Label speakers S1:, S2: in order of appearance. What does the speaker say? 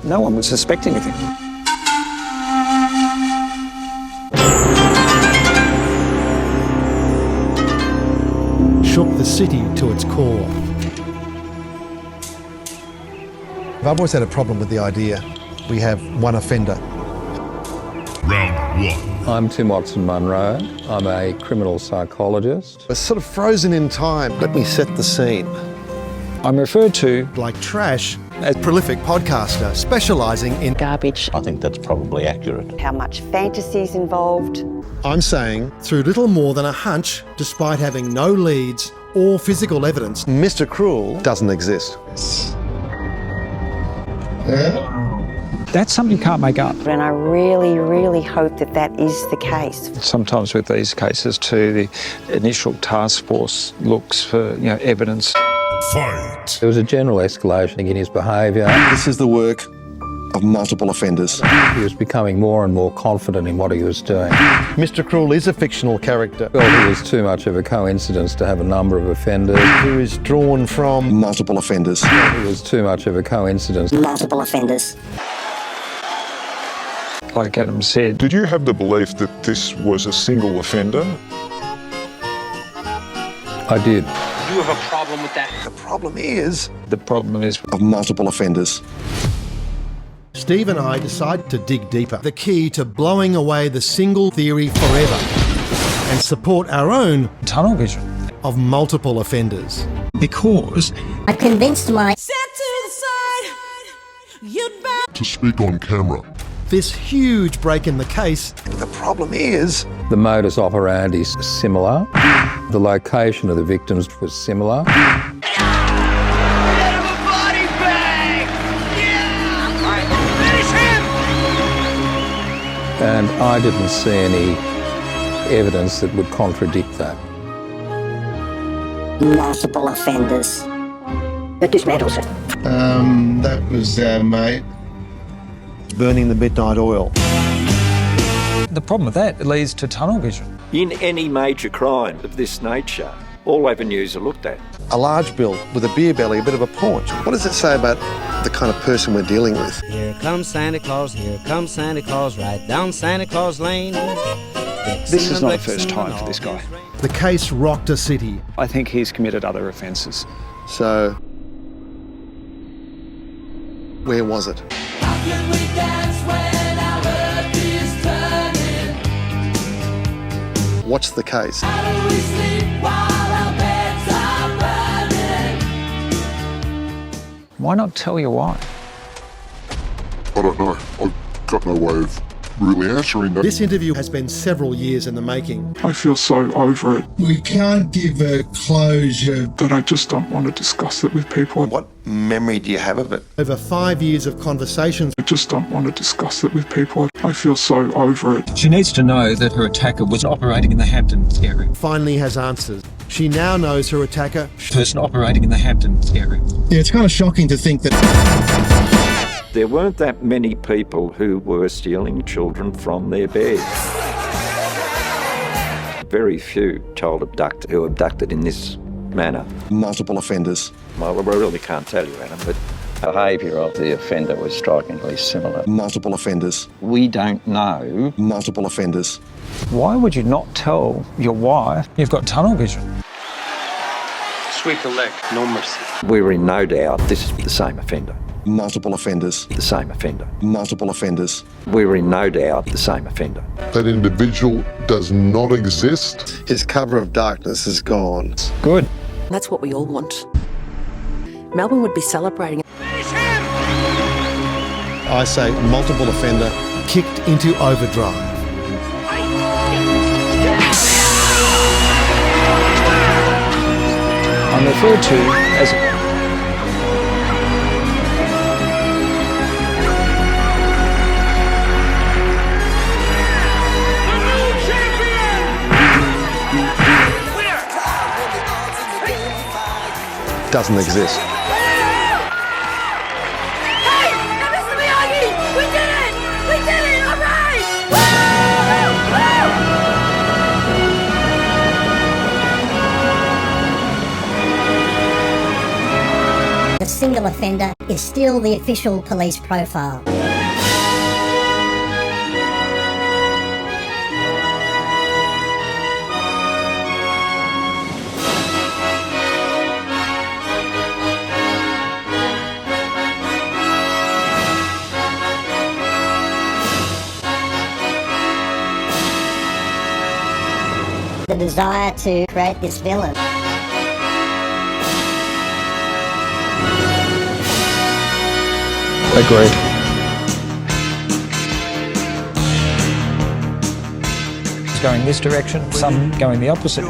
S1: No one would suspect anything.
S2: Shook the city to its core. I've always had a problem with the idea we have one offender.
S3: Round one.
S4: I'm Tim Watson-Munro. I'm a criminal psychologist.
S2: We're sort of frozen in time. Let me set the scene.
S1: I'm referred to
S2: Like Trash, a prolific podcaster specialising in
S5: garbage.
S6: I think that's probably accurate.
S5: How much fantasy's involved.
S2: I'm saying, through little more than a hunch, despite having no leads or physical evidence, Mr. Cruel doesn't exist.
S1: that's something you can't make up.
S5: And I really, really hope that that is the case.
S1: Sometimes with these cases too, the initial task force looks for evidence.
S3: Fight.
S4: There was a general escalation in his behaviour.
S2: This is the work of multiple offenders.
S4: He was becoming more and more confident in what he was doing.
S2: Mr. Cruel is a fictional character
S4: Felt it was too much of a coincidence to have a number of offenders.
S2: who is drawn from multiple offenders.
S4: It was too much of a coincidence.
S5: Multiple offenders.
S1: Like Adam said,
S3: Did you have the belief that this was a single offender?
S4: I did.
S7: You have a problem with that?
S2: The problem is
S1: the problem is
S2: of multiple offenders. Steve and I decide to dig deeper. The key to blowing away the single theory forever and support our own
S1: tunnel vision.
S2: of multiple offenders.
S1: Because
S8: I convinced my
S9: Step to the side. You'd better.
S3: To speak on camera.
S2: This huge break in the case. The problem is
S4: The modus operandi is similar. The location of the victims was similar. And I didn't see any evidence that would contradict that.
S5: Multiple offenders. That dismantles it.
S10: That was mate.
S2: burning the midnight oil.
S1: the problem with that, it leads to tunnel vision.
S6: In any major crime of this nature, all avenues are looked at.
S2: A large bill with a beer belly, a bit of a paunch. What does it say about the kind of person we're dealing with?
S11: Here comes Santa Claus, right down Santa Claus Lane.
S1: This is not the first time for this guy.
S2: The case rocked a city.
S1: I think he's committed other offences.
S2: So, where was it? What's the case?
S1: Why not tell your wife?
S3: I don't know. I've got no way of really answering that.
S2: This interview has been several years in the making.
S12: I feel so over it
S10: We can't give a closure.
S12: that I just don't want to discuss it with people.
S2: What memory do you have of it? Over 5 years of conversations.
S12: I just don't want to discuss it with people. I feel so over it.
S1: She needs to know that her attacker was operating in the Hampton area.
S2: Finally has answers. She now knows her attacker.
S1: Person operating in the Hampton area.
S10: Yeah, it's kind of shocking to think that
S6: There weren't that many people who were stealing children from their beds. Very few child abductors who abducted in this manner.
S2: Multiple offenders.
S6: Well, I really can't tell you, Adam, but
S4: The behaviour of the offender was strikingly similar.
S2: Multiple offenders.
S4: We don't know.
S2: Multiple offenders.
S1: Why would you not tell your wife you've got tunnel vision?
S7: Sweep the leg, no mercy.
S6: we were in no doubt this is the same offender.
S2: Multiple offenders.
S6: The same offender.
S2: Multiple offenders.
S6: We were in no doubt the same offender.
S3: That individual does not exist.
S2: His cover of darkness is gone.
S1: Good.
S9: That's what we all want. Melbourne would be celebrating.
S2: I say multiple offender kicked into overdrive.
S1: I'm referred to as
S2: Doesn't exist.
S8: the
S5: single offender is still the official police profile. The desire to create this villain.
S4: Agreed.
S1: It's going this direction, some going the opposite.